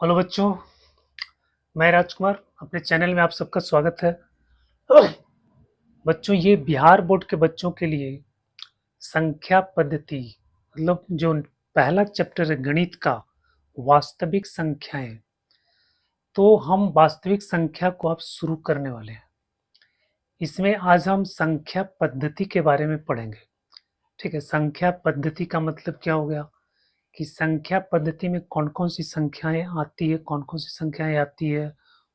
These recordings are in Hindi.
हेलो बच्चों, मैं राजकुमार अपने चैनल में आप सबका स्वागत है। बच्चों, ये बिहार बोर्ड के बच्चों के लिए संख्या पद्धति मतलब जो पहला चैप्टर है गणित का, वास्तविक संख्याएं। तो हम वास्तविक संख्या को अब शुरू करने वाले हैं। इसमें आज हम संख्या पद्धति के बारे में पढ़ेंगे। ठीक है, संख्या पद्धति का मतलब क्या हो गया कि संख्या पद्धति में कौन कौन सी संख्याएं आती है, कौन कौन सी संख्याएं आती है,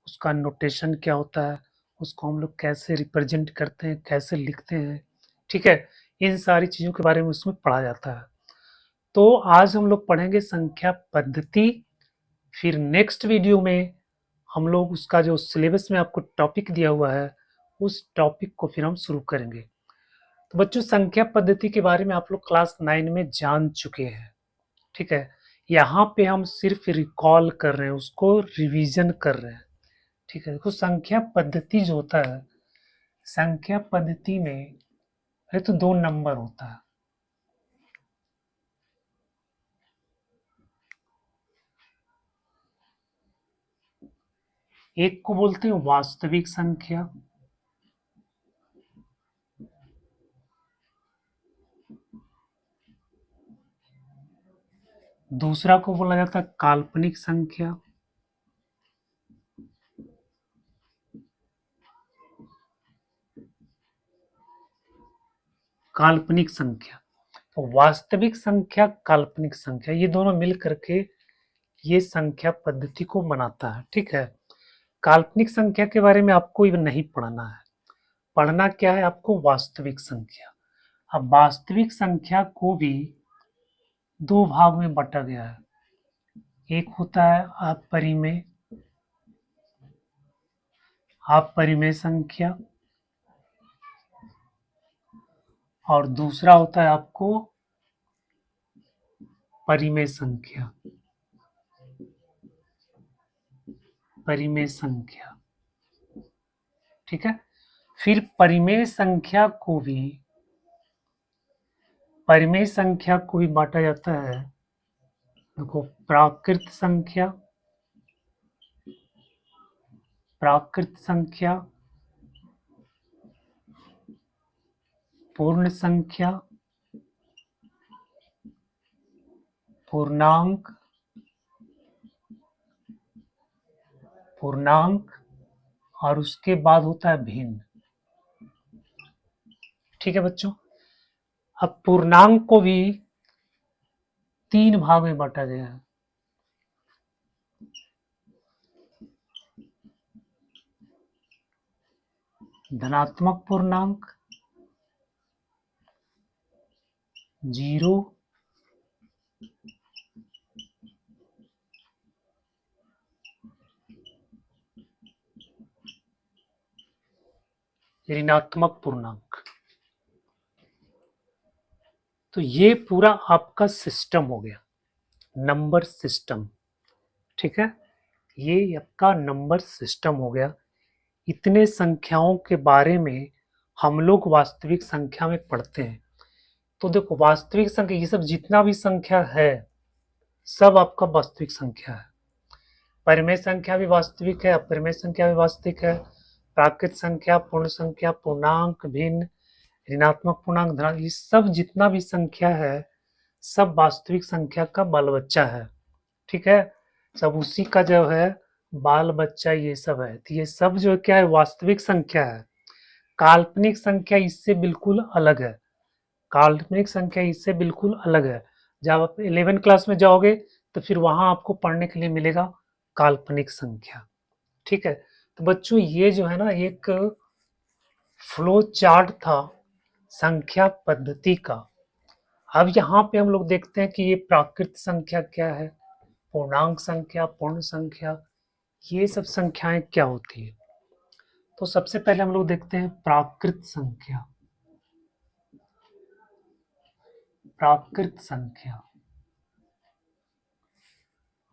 उसका नोटेशन क्या होता है, उसको हम लोग कैसे रिप्रेजेंट करते हैं, कैसे लिखते हैं। ठीक है, इन सारी चीज़ों के बारे में उसमें पढ़ा जाता है। तो आज हम लोग पढ़ेंगे संख्या पद्धति। फिर नेक्स्ट वीडियो में हम लोग उसका जो सिलेबस में आपको टॉपिक दिया हुआ है उस टॉपिक को फिर हम शुरू करेंगे। तो बच्चों, संख्या पद्धति के बारे में आप लोग क्लास 9 में जान चुके हैं। ठीक है, यहाँ पे हम सिर्फ रिकॉल कर रहे हैं, उसको रिवीजन कर रहे हैं। ठीक है, देखो संख्या पद्धति जो होता है, संख्या पद्धति में अरे तो दो नंबर होता है। एक को बोलते हैं वास्तविक संख्या, दूसरा को बोला जाता है काल्पनिक संख्या। काल्पनिक संख्या, तो वास्तविक संख्या, काल्पनिक संख्या, ये दोनों मिल करके ये संख्या पद्धति को बनाता है। ठीक है, काल्पनिक संख्या के बारे में आपको ये नहीं पढ़ना है। पढ़ना क्या है आपको? वास्तविक संख्या। अब वास्तविक संख्या को भी दो भाग में बांटा गया है। एक होता है अपरिमेय संख्या, और दूसरा होता है आपको परिमेय संख्या। परिमेय संख्या, ठीक है। फिर परिमेय संख्या को भी बांटा जाता है। देखो, प्राकृत संख्या, प्राकृत संख्या, पूर्ण संख्या, पूर्णांक, पूर्णांक, और उसके बाद होता है भिन्न। ठीक है बच्चों, अब पूर्णांक को भी तीन भाग में बांटा गया है। धनात्मक पूर्णांक, जीरो, ऋणात्मक पूर्णांक। तो ये पूरा आपका सिस्टम हो गया, नंबर सिस्टम। ठीक है, ये आपका नंबर सिस्टम हो गया। इतने संख्याओं के बारे में हम लोग वास्तविक संख्या में पढ़ते हैं। तो देखो, वास्तविक संख्या ये सब जितना भी संख्या है सब आपका वास्तविक संख्या है। परिमेय संख्या भी वास्तविक है, अपरिमेय संख्या भी वास्तविक है, प्राकृत संख्या, पूर्ण संख्या, पूर्णांक, भिन्न, ऋणात्मक पूर्णांक, धनात्मक, ये सब जितना भी संख्या है सब वास्तविक संख्या का बाल बच्चा है। ठीक है, सब उसी का जो है बाल बच्चा ये सब है। तो ये सब जो क्या है, वास्तविक संख्या है। काल्पनिक संख्या इससे बिल्कुल अलग है। काल्पनिक संख्या इससे बिल्कुल अलग है। जब आप 11 क्लास में जाओगे तो फिर वहां आपको पढ़ने के लिए मिलेगा काल्पनिक संख्या। ठीक है, तो बच्चों ये जो है ना एक फ्लो चार्ट था संख्या पद्धति का। अब यहाँ पे हम लोग देखते हैं कि ये प्राकृत संख्या क्या है, पूर्णांक संख्या, पूर्ण संख्या, ये सब संख्याएं क्या होती है। तो सबसे पहले हम लोग देखते हैं प्राकृत संख्या। प्राकृत संख्या,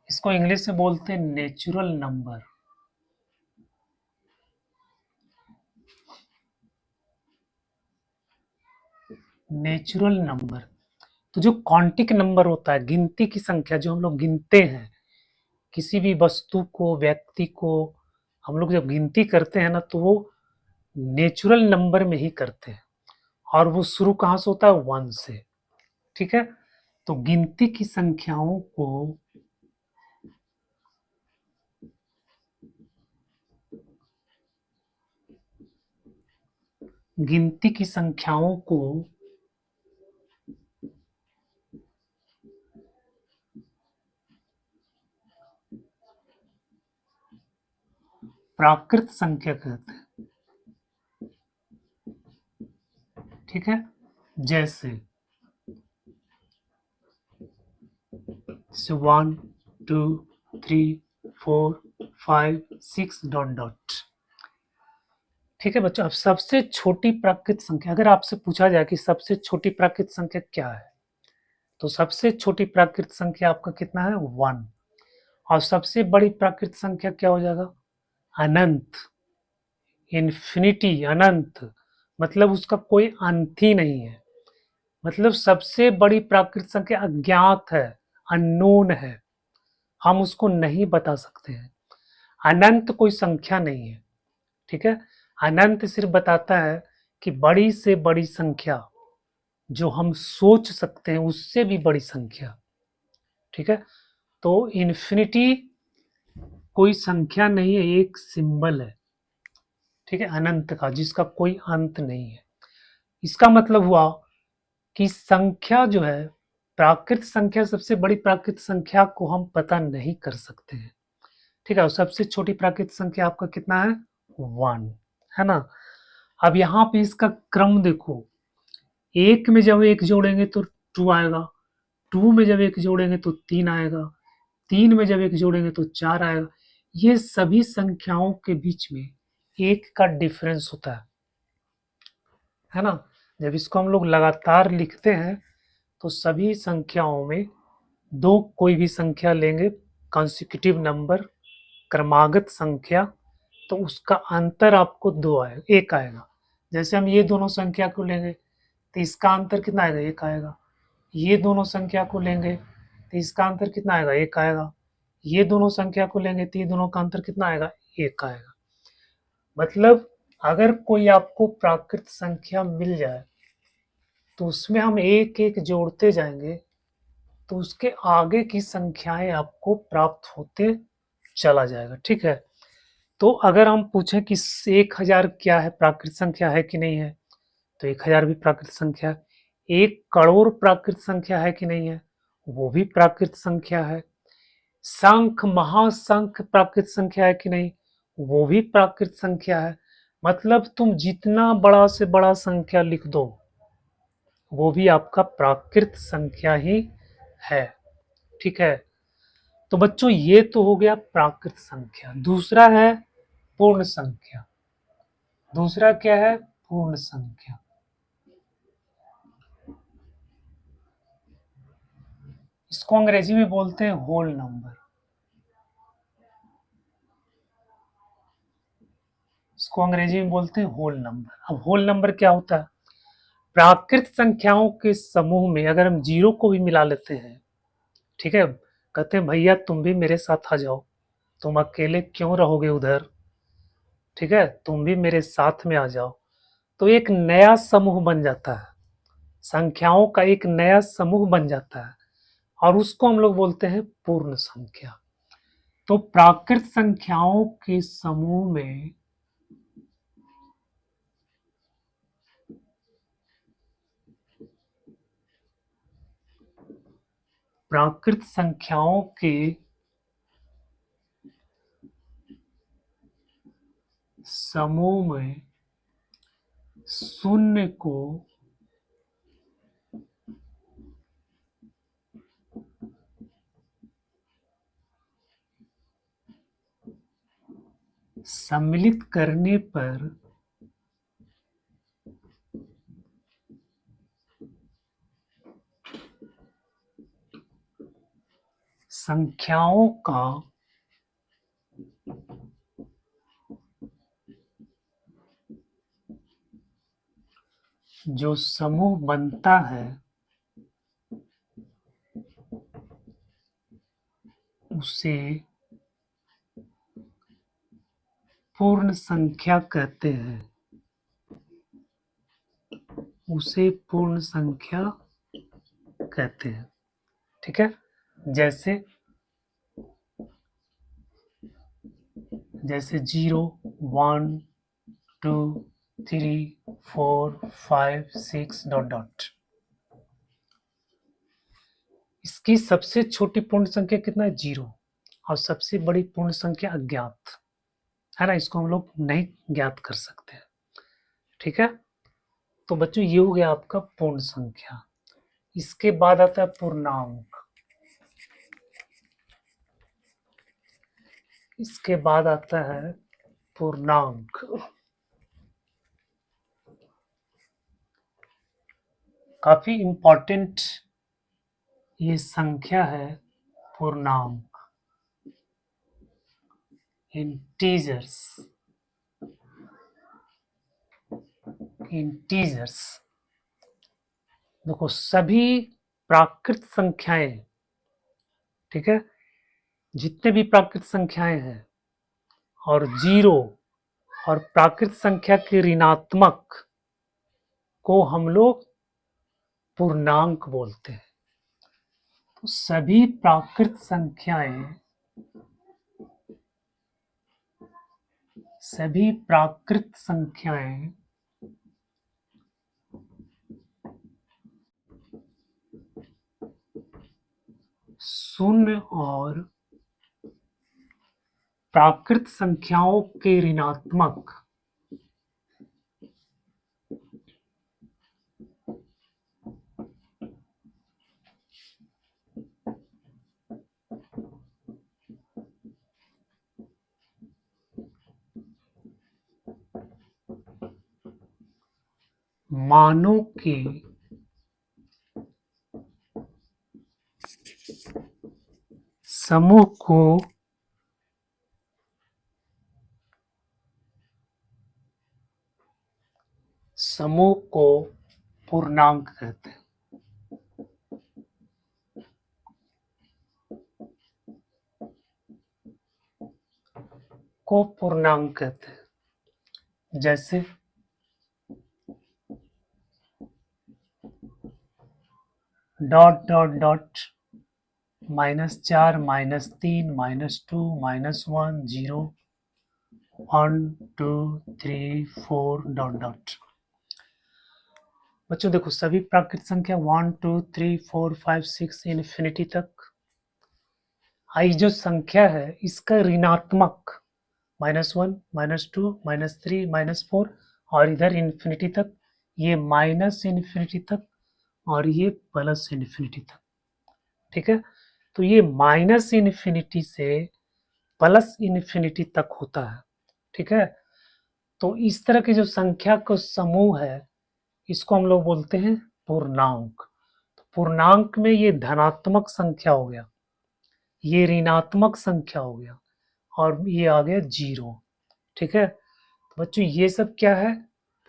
इसको इंग्लिश में बोलते हैं नेचुरल नंबर। नेचुरल नंबर, तो जो क्वांटिक नंबर होता है, गिनती की संख्या जो हम लोग गिनते हैं, किसी भी वस्तु को, व्यक्ति को हम लोग जब गिनती करते हैं ना, तो वो नेचुरल नंबर में ही करते हैं, और वो शुरू कहाँ से होता है? 1 से। ठीक है, तो गिनती की संख्याओं को गिनती की संख्याओं को प्राकृत संख्या कहते हैं। ठीक है, जैसे 1 2 3 4 5 6 डॉट डॉट। ठीक है बच्चों, अब सबसे छोटी प्राकृत संख्या, अगर आपसे पूछा जाए कि सबसे छोटी प्राकृत संख्या क्या है, तो सबसे छोटी प्राकृत संख्या आपका कितना है? 1। और सबसे बड़ी प्राकृत संख्या क्या हो जाएगा? अनंत, इन्फिनिटी, अनंत, मतलब उसका कोई अंत ही नहीं है। मतलब सबसे बड़ी प्राकृत संख्या अज्ञात है, अननोन है, हम उसको नहीं बता सकते हैं। अनंत कोई संख्या नहीं है। ठीक है, अनंत सिर्फ बताता है कि बड़ी से बड़ी संख्या जो हम सोच सकते हैं उससे भी बड़ी संख्या। ठीक है, तो इन्फिनिटी कोई संख्या नहीं है, एक सिंबल है। ठीक है, अनंत का, जिसका कोई अंत नहीं है। इसका मतलब हुआ कि संख्या जो है, प्राकृत संख्या, सबसे बड़ी प्राकृत संख्या को हम पता नहीं कर सकते हैं। ठीक है, और सबसे छोटी प्राकृत संख्या आपका कितना है? 1 है ना। अब यहाँ पे इसका क्रम देखो, एक में जब एक जोड़ेंगे तो 2 आएगा, 2 में जब एक जोड़ेंगे तो 3 आएगा, 3 में जब एक जोड़ेंगे तो 4 आएगा। ये सभी संख्याओं के बीच में एक का डिफरेंस होता है ना। जब इसको हम लोग लगातार लिखते हैं तो सभी संख्याओं में दो कोई भी संख्या लेंगे, कॉन्सिक्यूटिव नंबर, क्रमागत संख्या, तो उसका अंतर आपको 2 आएगा, 1 आएगा। जैसे हम ये दोनों संख्या को लेंगे तो इसका अंतर कितना आएगा? 1 आएगा। ये दोनों संख्या को लेंगे तो इसका अंतर कितना आएगा? 1 आएगा। ये दोनों संख्या को लेंगे तो ये दोनों का अंतर कितना आएगा? 1 आएगा। मतलब अगर कोई आपको प्राकृत संख्या मिल जाए तो उसमें हम एक एक जोड़ते जाएंगे तो उसके आगे की संख्याएं आपको प्राप्त होते चला जाएगा। ठीक है, तो अगर हम पूछें कि 1000 क्या है, प्राकृत संख्या है कि नहीं है, तो 1000 भी प्राकृत संख्या है। 1 करोड़ प्राकृत संख्या है कि नहीं है, वो भी प्राकृत संख्या है। संख महासंख प्राकृत संख्या है कि नहीं, वो भी प्राकृत संख्या है। मतलब तुम जितना बड़ा से बड़ा संख्या लिख दो वो भी आपका प्राकृत संख्या ही है। ठीक है, तो बच्चों ये तो हो गया प्राकृत संख्या। दूसरा है पूर्ण संख्या। दूसरा क्या है? पूर्ण संख्या। इसको अंग्रेजी में बोलते हैं होल नंबर। इसको अंग्रेजी में बोलते हैं होल नंबर। अब होल नंबर क्या होता है? प्राकृत संख्याओं के समूह में अगर हम जीरो को भी मिला लेते हैं, ठीक है, कहते हैं भैया तुम भी मेरे साथ आ जाओ, तुम अकेले क्यों रहोगे उधर, ठीक है, तुम भी मेरे साथ में आ जाओ, तो एक नया समूह बन जाता है, संख्याओं का एक नया समूह बन जाता है, और उसको हम लोग बोलते हैं पूर्ण संख्या। तो प्राकृत संख्याओं के समूह में प्राकृत संख्याओं के समूह में शून्य को सम्मिलित करने पर संख्याओं का जो समूह बनता है उसे पूर्ण संख्या कहते हैं, उसे पूर्ण संख्या कहते हैं। ठीक है, जैसे जैसे 0 1 2 3 4 5 6 डॉट डॉट। इसकी सबसे छोटी पूर्ण संख्या कितना है? 0। और सबसे बड़ी पूर्ण संख्या अज्ञात है ना, इसको हम लोग नहीं ज्ञात कर सकते। ठीक है, तो बच्चों ये हो गया आपका पूर्ण संख्या। इसके बाद आता है पूर्णांक। इसके बाद आता है पूर्णांक। काफी इंपॉर्टेंट ये संख्या है पूर्णांक, इंटीजर्स। इंटीजर्स देखो, सभी प्राकृत संख्याएं, ठीक है, जितने भी प्राकृत संख्याएं हैं और 0 और प्राकृत संख्या के ऋणात्मक को हम लोग पूर्णांक बोलते हैं। तो सभी प्राकृत संख्याएं, सभी प्राकृत संख्याएं शून्य और प्राकृत संख्याओं के ऋणात्मक मानों के समूह को पूर्णांक कहते हैं। को पूर्णांक कहते हैं। जैसे dot dot dot -4 -3 -2 -1 0 1 2 3 4 dot dot. बच्चों देखो, सभी प्राकृत संख्या 1 2 3 4 5 6 इन्फिनिटी तक आई जो संख्या है, इसका ऋणात्मक -1 -2 -3 -4 और इधर इन्फिनिटी तक, ये माइनस इन्फिनिटी तक और ये प्लस इन्फिनिटी तक। ठीक है, तो ये माइनस इन्फिनिटी से प्लस इन्फिनिटी तक होता है। ठीक है, तो इस तरह की जो संख्या का समूह है, इसको हम लोग बोलते हैं पूर्णांक। तो पूर्णांक में ये धनात्मक संख्या हो गया, ये ऋणात्मक संख्या हो गया और ये आ गया 0। ठीक है, तो बच्चों ये सब क्या है?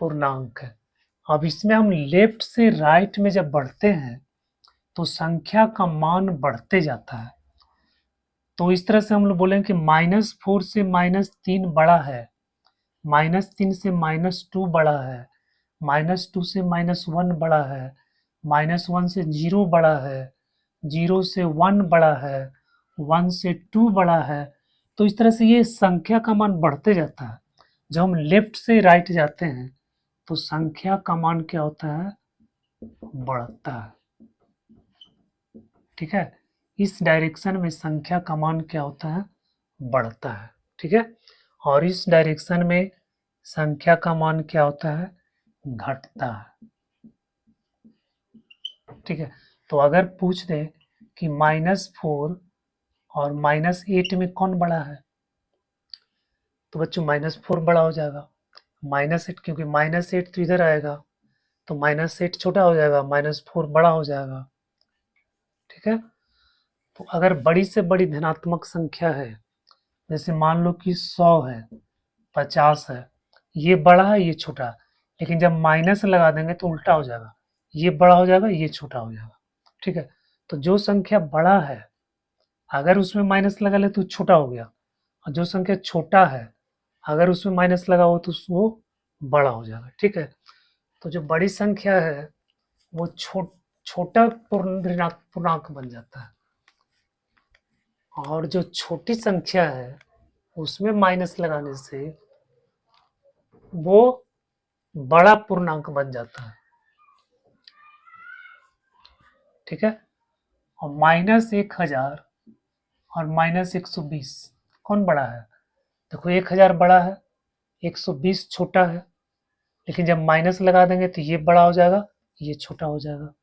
पूर्णांक है। अब इसमें हम लेफ्ट से राइट में जब बढ़ते हैं तो संख्या का मान बढ़ते जाता है। तो इस तरह से हम लोग बोलेंगे कि -4 से -3 बड़ा है, -3 से -2 बड़ा है, -2 से -1 बड़ा है, -1 से 0 बड़ा है, 0 से 1 बड़ा है, 1 से 2 बड़ा है। तो इस तरह से ये संख्या का मान बढ़ते जाता है। जब हम लेफ्ट से राइट जाते हैं तो संख्या का मान क्या होता है? बढ़ता है। ठीक है, इस डायरेक्शन में संख्या का मान क्या होता है? बढ़ता है। ठीक है, और इस डायरेक्शन में संख्या का मान क्या होता है? घटता है। ठीक है, तो अगर पूछ दे कि -4 और -8 में कौन बड़ा है, तो बच्चों -4 बड़ा हो जाएगा। -8 क्योंकि -8 तो इधर आएगा, तो -8 छोटा हो जाएगा, -4 बड़ा हो जाएगा। ठीक है, तो अगर बड़ी से बड़ी धनात्मक संख्या है, जैसे मान लो कि 100 है, 50 है, ये बड़ा है, ये छोटा है, लेकिन जब माइनस लगा देंगे तो उल्टा हो जाएगा, ये बड़ा हो जाएगा, ये छोटा हो जाएगा। ठीक है, तो जो संख्या बड़ा है अगर उसमें माइनस लगा ले तो छोटा हो गया, और जो संख्या छोटा है अगर उसमें माइनस लगा हो तो वो बड़ा हो जाएगा, ठीक है। तो जो बड़ी संख्या है वो छोटा पूर्णांक बन जाता है, और जो छोटी संख्या है उसमें माइनस लगाने से वो बड़ा पूर्णांक बन जाता है, ठीक है। और -1000 और -120 कौन बड़ा है? देखो 1000 बड़ा है, 120 छोटा है, लेकिन जब माइनस लगा देंगे तो ये बड़ा हो जाएगा, ये छोटा हो जाएगा,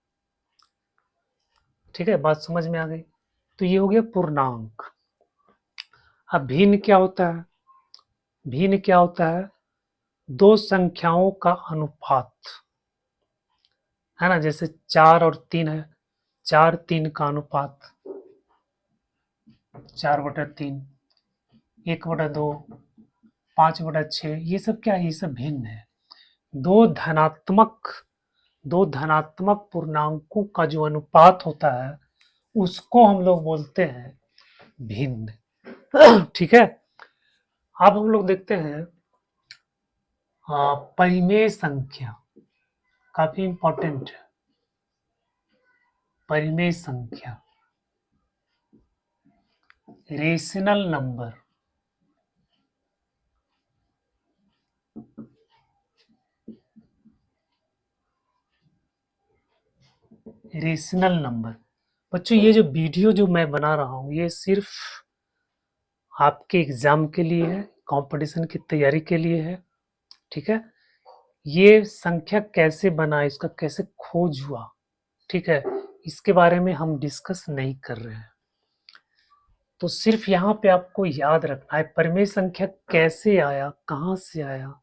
ठीक है। बात समझ में आ गई? तो ये हो गया पूर्णांक। अब भिन्न क्या होता है? भिन्न क्या होता है? दो संख्याओं का अनुपात, है ना। जैसे 4 और 3 है, 4-3 का अनुपात, 4/3, 1/2, 5/6, ये सब क्या है? ये सब भिन्न है। दो धनात्मक दो धनात्मक पूर्णांकों का जो अनुपात होता है उसको हम लोग बोलते हैं भिन्न, ठीक है। अब हम लोग देखते हैं परिमेय संख्या, काफी इंपॉर्टेंट है। परिमेय संख्या, रेशनल नंबर, रेशनल नंबर। बच्चों ये जो वीडियो जो मैं बना रहा हूँ ये सिर्फ आपके एग्जाम के लिए है, कंपटीशन की तैयारी के लिए है, ठीक है। ये संख्या कैसे बना, इसका कैसे खोज हुआ, ठीक है, इसके बारे में हम डिस्कस नहीं कर रहे हैं। तो सिर्फ यहाँ पे आपको याद रखना है परिमेय संख्या कैसे आया, कहाँ से आया,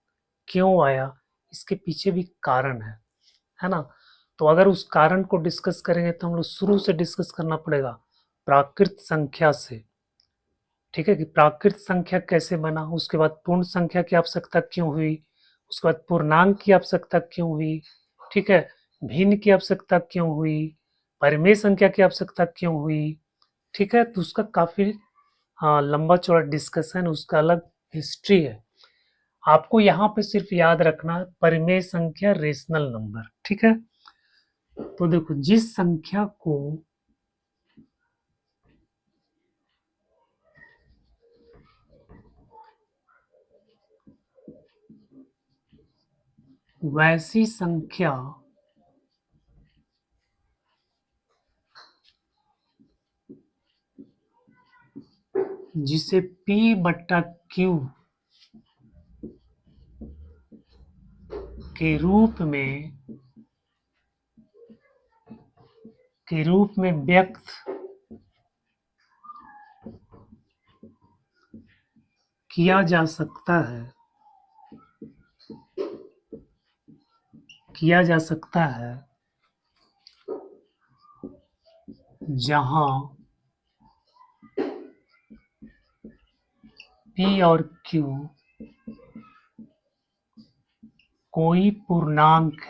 क्यों आया, इसके पीछे भी कारण है ना। तो अगर उस कारण को डिस्कस करेंगे तो हम लोग शुरू से डिस्कस करना पड़ेगा प्राकृत संख्या से, ठीक है, कि प्राकृत संख्या कैसे बना, उसके बाद पूर्ण संख्या की आवश्यकता क्यों हुई, उसके बाद पूर्णांक की आवश्यकता क्यों हुई, ठीक है, भिन्न की आवश्यकता क्यों हुई, परिमेय संख्या की आवश्यकता क्यों हुई, ठीक है। तो उसका काफी लंबा चौड़ा डिस्कशन, उसका अलग हिस्ट्री है। आपको यहाँ पे सिर्फ याद रखना परिमेय संख्या रेशनल नंबर, ठीक है। तो देखो जिस संख्या को वैसी संख्या जिसे P/Q के रूप में व्यक्त किया जा सकता है, जहां P और Q कोई पूर्णांक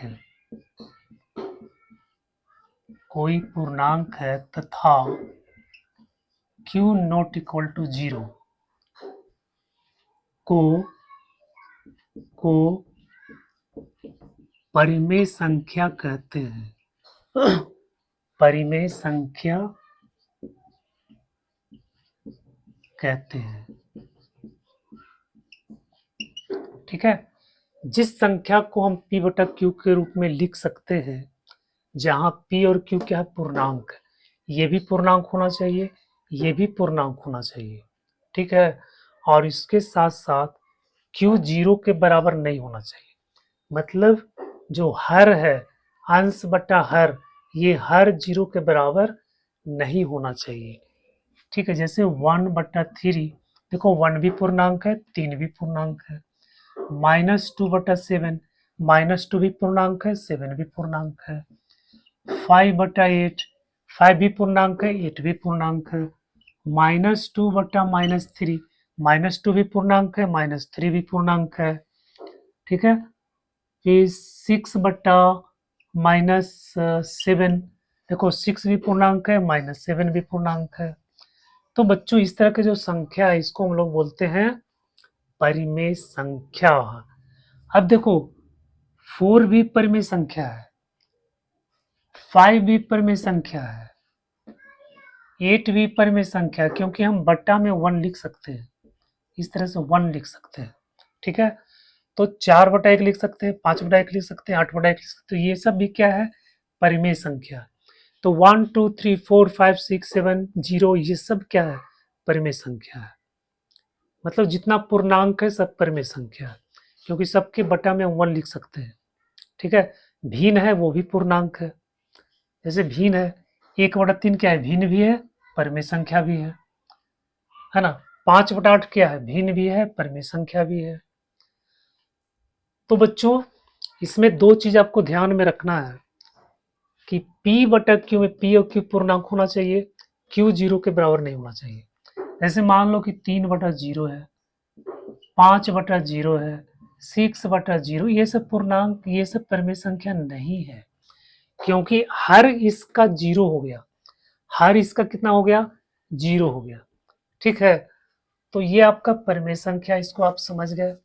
है तथा Q नॉट इक्वल टू 0 को परिमेय संख्या कहते हैं। परिमेय संख्या कहते हैं, ठीक है। जिस संख्या को हम P/Q के रूप में लिख सकते हैं, जहां P और Q क्या है? पूर्णांक। ये भी पूर्णांक होना चाहिए, ये भी पूर्णांक होना चाहिए, ठीक है। और इसके साथ साथ Q 0 के बराबर नहीं होना चाहिए, मतलब जो हर है, अंश बटा हर, ये हर 0 के बराबर नहीं होना चाहिए, ठीक है। जैसे 1/3, देखो 1 भी पूर्णांक है, 3 भी पूर्णांक है। -2/7, -2 भी पूर्णांक है, 7 भी पूर्णांक है। 5/8, 5 भी पूर्णांक है, 8 भी पूर्णांक है। -2/-3, -2 भी पूर्णांक है, -3 भी पूर्णांक है, ठीक है। फिर 6/-7, देखो 6 भी पूर्णांक है, -7 भी पूर्णांक है। तो बच्चों इस तरह के जो संख्या है इसको हम लोग बोलते हैं परिमेय संख्या। अब देखो 4 भी परिमेय संख्या है, 5 भी परिमेय संख्या है, 8 भी परिमेय संख्या है, क्योंकि हम बट्टा में 1 लिख सकते हैं, इस तरह से 1 लिख सकते हैं। ठीक है, तो 4/1 लिख सकते हैं, 5/1 लिख सकते हैं, 8/1 लिख सकते हैं। तो ये सब भी क्या है, परिमेय संख्या। तो 1 2 3 4 5 6 7 0 ये सब क्या है, परिमेय संख्या है। मतलब जितना पूर्णांक है सब परिमेय संख्या है, क्योंकि सबके बटा में 1 लिख सकते हैं। ठीक है, भिन्न है वो भी पूर्णांक है। जैसे भिन्न है 1/3 क्या है, भिन्न भी है, परिमेय संख्या भी है ना। 5/8 क्या है, भिन्न भी है, परिमेय संख्या भी है। तो बच्चों इसमें दो चीज आपको ध्यान में रखना है कि P/Q में P और Q पूर्णांक होना चाहिए, Q 0 के बराबर नहीं होना चाहिए। जैसे मान लो कि 3/0 है, 5/0 है, 6/0, ये सब पूर्णांक, ये सब परिमेय संख्या नहीं है, क्योंकि हर इसका 0 हो गया, हर इसका कितना हो गया, 0 हो गया। ठीक है, तो ये आपका परिमेय संख्या, इसको आप समझ गए।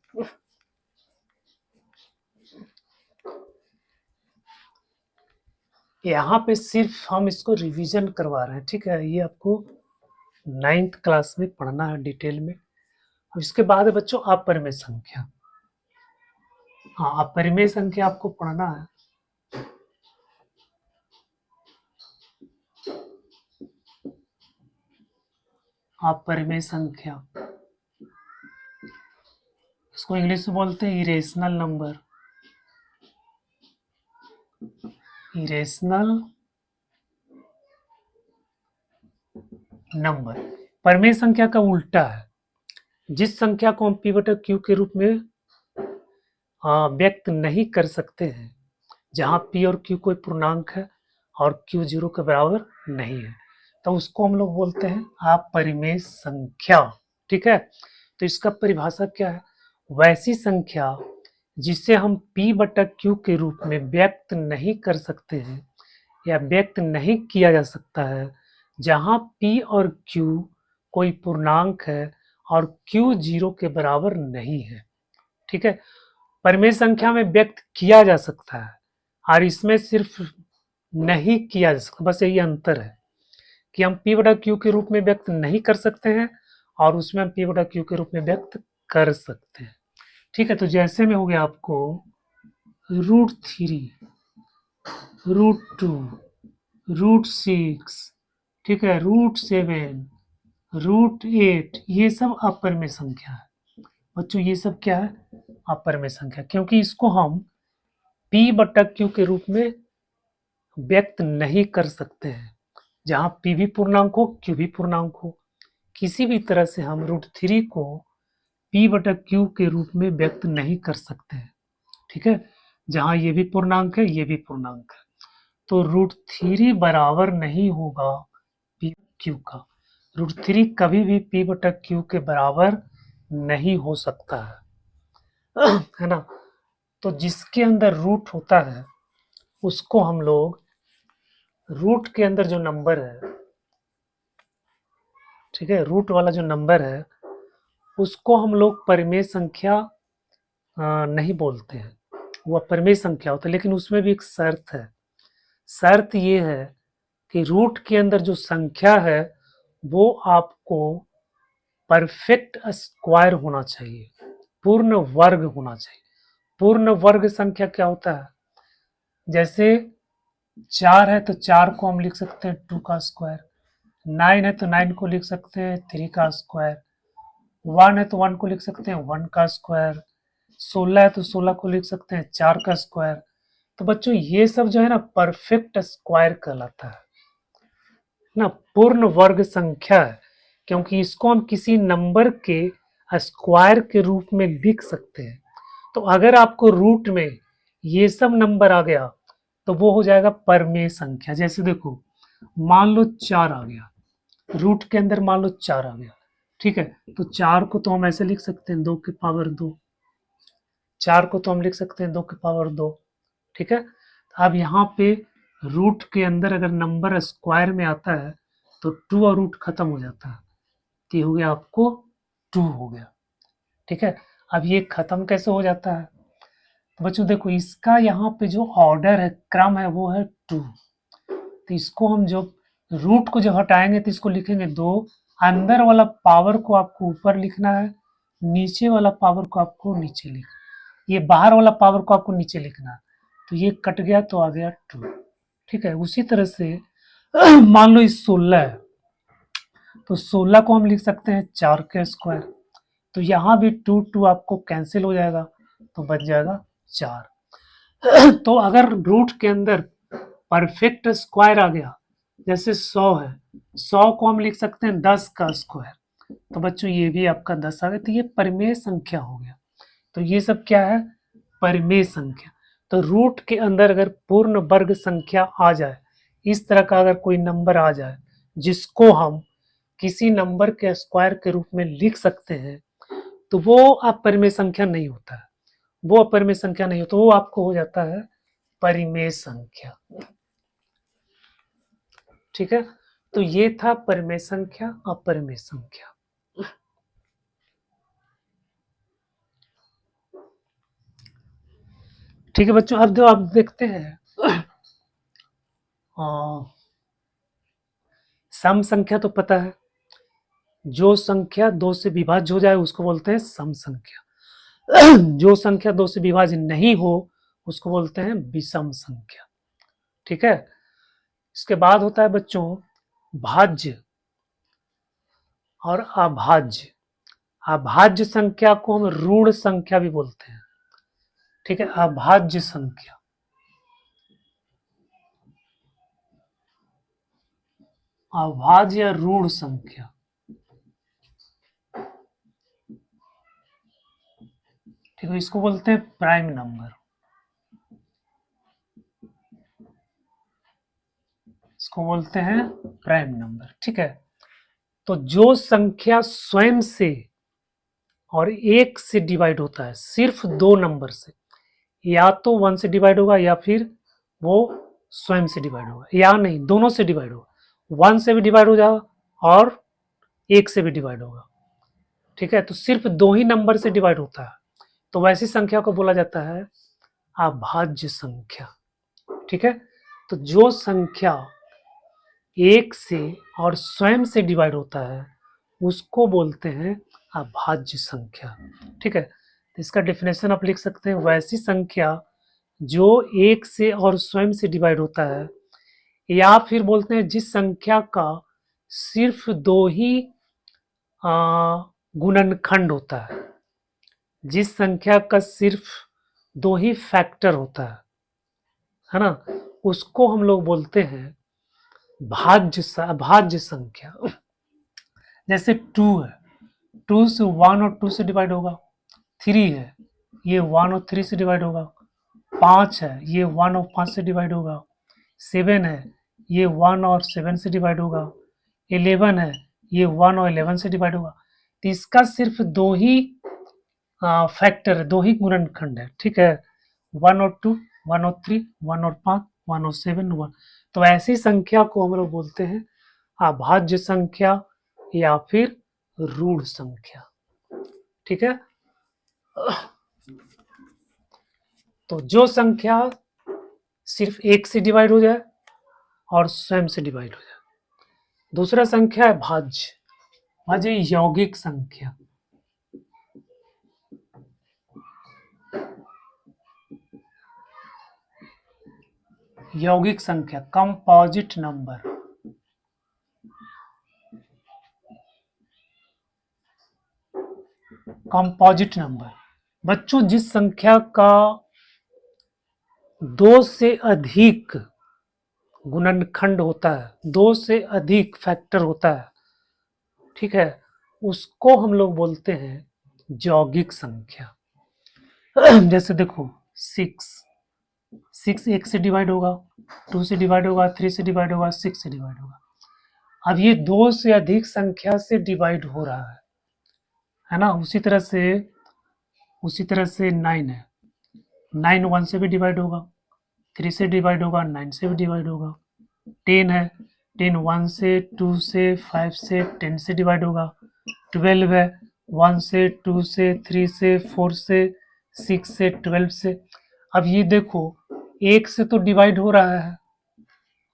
यहाँ पे सिर्फ हम इसको रिवीजन करवा रहे हैं। ठीक है, ये आपको 9th क्लास में पढ़ना है डिटेल में। इसके बाद है बच्चों अपरिमेय संख्या। हाँ, अपरिमेय संख्या आपको पढ़ना है। अपरिमेय संख्या, इसको इंग्लिश में बोलते हैं इरेशनल नंबर। इरेशनल नंबर परिमेय संख्या का उल्टा है। जिस संख्या को हम P/Q के रूप में व्यक्त नहीं कर सकते हैं, जहां P और Q कोई पूर्णांक है और Q 0 के बराबर नहीं है, तो उसको हम लोग बोलते हैं अपरिमेय संख्या। ठीक है, तो इसका परिभाषा क्या है, वैसी संख्या जिसे हम P/Q के रूप में व्यक्त नहीं कर सकते हैं या व्यक्त नहीं किया जा सकता है, जहां P और Q कोई पूर्णांक है और Q 0 के बराबर नहीं है। ठीक है, परिमेय संख्या में व्यक्त किया जा सकता है और इसमें सिर्फ नहीं किया जा सकता, बस यही अंतर है कि हम P/Q के रूप में व्यक्त नहीं कर सकते हैं और उसमें हम P/Q के रूप में व्यक्त कर सकते हैं। ठीक है, तो जैसे में हो गया आपको √3, √2, √6, ठीक है, √7, √8, ये सब अपरिमेय संख्या है। बच्चों ये सब क्या है, अपरिमेय संख्या, क्योंकि इसको हम P/Q के रूप में व्यक्त नहीं कर सकते हैं, जहां P भी पूर्णांक हो, Q भी पूर्णांक हो। किसी भी तरह से हम √3 को P/Q के रूप में व्यक्त नहीं कर सकते हैं। ठीक है, जहां ये भी पूर्णांक है, ये भी पूर्णांक है, तो √3 बराबर नहीं होगा P/Q का। √3 कभी भी P/Q के बराबर नहीं हो सकता है ना। तो जिसके अंदर रूट होता है उसको हम लोग, रूट के अंदर जो नंबर है, ठीक है, रूट वाला जो नंबर है उसको हम लोग परिमेय संख्या नहीं बोलते हैं, वो परिमेय संख्या होता है, लेकिन उसमें भी एक शर्त है। शर्त ये है कि रूट के अंदर जो संख्या है वो आपको परफेक्ट स्क्वायर होना चाहिए, पूर्ण वर्ग होना चाहिए। पूर्ण वर्ग संख्या क्या होता है, जैसे 4 है तो 4 को हम लिख सकते हैं 2 का स्क्वायर, 9 है तो 9 को लिख सकते हैं 3 का स्क्वायर, 1 है तो 1 को लिख सकते हैं 1 का स्क्वायर, 16 है तो 16 को लिख सकते हैं 4 का स्क्वायर। तो बच्चों ये सब जो है ना परफेक्ट स्क्वायर कहलाता है ना, पूर्ण वर्ग संख्या है, क्योंकि इसको हम किसी नंबर के स्क्वायर के रूप में लिख सकते हैं। तो अगर आपको रूट में ये सब नंबर आ गया तो वो हो जाएगा परिमेय संख्या। जैसे देखो मान लो 4 आ गया, रूट के अंदर मान लो 4 आ गया, ठीक है, तो 4 को तो हम ऐसे लिख सकते हैं 2 की पावर 2, 4 को तो हम लिख सकते हैं 2 की पावर 2। ठीक है, अब यहाँ पे रूट के अंदर अगर नंबर स्क्वायर में आता है तो 2 और रूट खत्म हो जाता है, तो ये हो गया आपको 2 हो गया। ठीक है, अब ये खत्म कैसे हो जाता है? तो बच्चों देखो, इसका यहाँ पे जो ऑर्डर है, क्रम है, वो है 2। तो इसको हम जो रूट को जब हटाएंगे तो इसको लिखेंगे 2। अंदर वाला पावर को आपको ऊपर लिखना है, नीचे वाला पावर को आपको नीचे लिखना है, ये बाहर वाला पावर को आपको नीचे लिखना है। तो ये कट गया तो आ गया 2। ठीक है, उसी तरह से मान लो इस 16 है, तो 16 को हम लिख सकते हैं 4 के स्क्वायर। तो यहाँ भी 2 2 आपको कैंसिल हो जाएगा, तो बच जाएगा 4। तो अगर रूट के अंदर परफेक्ट स्क्वायर आ गया, जैसे 100 है, 100 को हम लिख सकते हैं 10 का स्क्वायर। तो बच्चों ये भी आपका 10 आ गया, तो ये परिमेय संख्या हो गया। तो ये सब क्या है? परिमेय संख्या। तो रूट के अंदर अगर पूर्ण वर्ग संख्या आ जाए, इस तरह का अगर कोई नंबर आ जाए जिसको हम किसी नंबर के स्क्वायर के रूप में लिख सकते हैं, तो वो अपरिमेय संख्या नहीं होता है, वो अपरिमेय संख्या नहीं होता, वो आपको हो जाता है परिमेय संख्या। ठीक है, तो ये था परिमेय संख्या, अपरिमेय संख्या। ठीक है बच्चों, अब जो आप देखते हैं सम संख्या तो पता है, जो संख्या 2 से विभाज्य हो जाए उसको बोलते हैं सम संख्या। जो संख्या 2 से विभाज्य नहीं हो उसको बोलते हैं विषम संख्या। ठीक है, इसके बाद होता है बच्चों भाज्य और अभाज्य। अभाज्य संख्या को हम ऋण संख्या भी बोलते हैं। ठीक है, अभाज्य संख्या, अभाज्य या ऋण संख्या। ठीक है, इसको बोलते हैं प्राइम नंबर, इसको बोलते हैं प्राइम नंबर। ठीक है, तो जो संख्या स्वयं से और 1 से डिवाइड होता है, सिर्फ 2 नंबर से, या तो 1 से डिवाइड होगा या फिर वो स्वयं से डिवाइड होगा, या नहीं दोनों से डिवाइड होगा, 1 से भी डिवाइड हो जाएगा और 1 से भी डिवाइड होगा। ठीक है, तो सिर्फ 2 ही नंबर से डिवाइड होता है, तो वैसी संख्या को बोला जाता है अभाज्य संख्या। ठीक है, तो जो संख्या 1 से और स्वयं से डिवाइड होता है उसको बोलते हैं अभाज्य संख्या। ठीक है, तो इसका डेफिनेशन आप लिख सकते हैं, वैसी संख्या जो 1 से और स्वयं से डिवाइड होता है, या फिर बोलते हैं जिस संख्या का सिर्फ 2 ही गुणनखंड होता है, जिस संख्या का सिर्फ 2 ही फैक्टर होता है ना, उसको हम लोग बोलते हैं भाज्य संख्या। जैसे 2 है, 2 से 1 और 2 से डिवाइड होगा, 3 है ये 1 और 3 से डिवाइड होगा, 5 है ये 1 और 5 से डिवाइड होगा, 7 है ये 1 और 7 से डिवाइड होगा, 11 है ये 1 और 11 से डिवाइड होगा। तो इसका सिर्फ 2 ही फैक्टर है, 2 ही गुणनखंड है। ठीक है, 1 और 2, 1 और 3, 1 और 5, 1 और 7, 1। तो ऐसी संख्या को हम लोग बोलते हैं अभाज्य संख्या या फिर ऋण संख्या। ठीक है, तो जो संख्या सिर्फ 1 से डिवाइड हो जाए और स्वयं से डिवाइड हो जाए। दूसरा संख्या है भाज्य, भाज्य यौगिक संख्या। यौगिक संख्या, कंपोजिट नंबर। कंपोजिट नंबर बच्चों जिस संख्या का 2 से अधिक गुणनखंड होता है, 2 से अधिक फैक्टर होता है, ठीक है, उसको हम लोग बोलते हैं यौगिक संख्या। जैसे देखो 6 1 से डिवाइड होगा, 2 से डिवाइड होगा, 3 से डिवाइड होगा, 6 से डिवाइड होगा। अब ये 2 से अधिक संख्या से डिवाइड हो रहा है ना। उसी तरह से 9 है, 9 1 से भी डिवाइड होगा, 3 से डिवाइड होगा, 9 से भी डिवाइड होगा। 10 है, 10 1 से, 2 से, 5 से, 10 से डिवाइड होगा। 12 है, 1 से, 2 से, 3 से, 4 से, 6 से, 12 से। अब ये देखो 1 से तो डिवाइड हो रहा है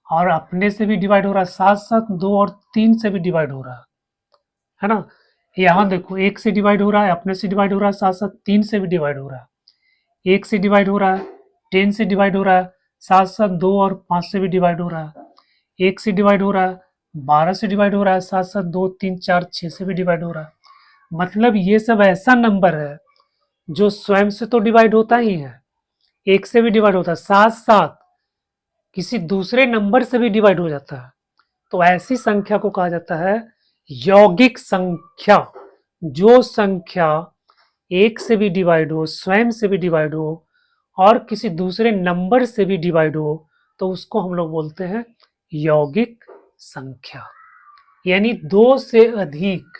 और अपने से भी डिवाइड हो रहा है, साथ साथ 2 और 3 से भी डिवाइड हो रहा है ना। यहाँ देखो 1 से डिवाइड हो रहा है, अपने से डिवाइड हो रहा है, साथ साथ 3 से भी डिवाइड हो रहा है। 1 से डिवाइड हो रहा है, 10 से डिवाइड हो रहा है, साथ साथ 2 और 5 से भी डिवाइड हो रहा है। 1 से डिवाइड हो रहा है, 12 से डिवाइड हो रहा है, साथ साथ 2, 3, 4, 6 से भी डिवाइड हो रहा है। मतलब ये सब ऐसा नंबर है जो स्वयं से तो डिवाइड होता ही है, 1 से भी डिवाइड होता है, साथ साथ किसी दूसरे नंबर से भी डिवाइड हो जाता है। तो ऐसी संख्या को कहा जाता है यौगिक संख्या। जो संख्या 1 से भी डिवाइड हो, स्वयं से भी डिवाइड हो और किसी दूसरे नंबर से भी डिवाइड हो, तो उसको हम लोग बोलते हैं यौगिक संख्या। यानी 2 से अधिक,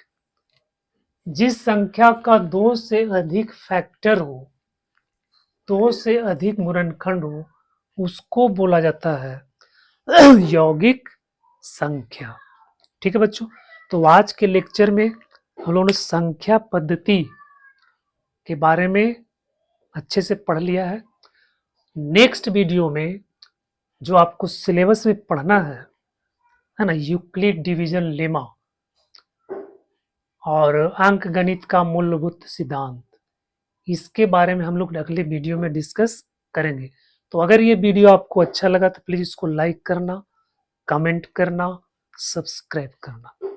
जिस संख्या का 2 से अधिक फैक्टर हो, 2 से अधिक गुणनखंड हो, उसको बोला जाता है यौगिक संख्या। ठीक है बच्चों, तो आज के लेक्चर में हम लोगों ने संख्या पद्धति के बारे में अच्छे से पढ़ लिया है। नेक्स्ट वीडियो में जो आपको सिलेबस में पढ़ना है ना, यूक्लिड डिवीजन लेमा और अंक गणित का मूलभूत सिद्धांत, इसके बारे में हम लोग अगले वीडियो में डिस्कस करेंगे। तो अगर ये वीडियो आपको अच्छा लगा तो प्लीज इसको लाइक करना, कमेंट करना, सब्सक्राइब करना।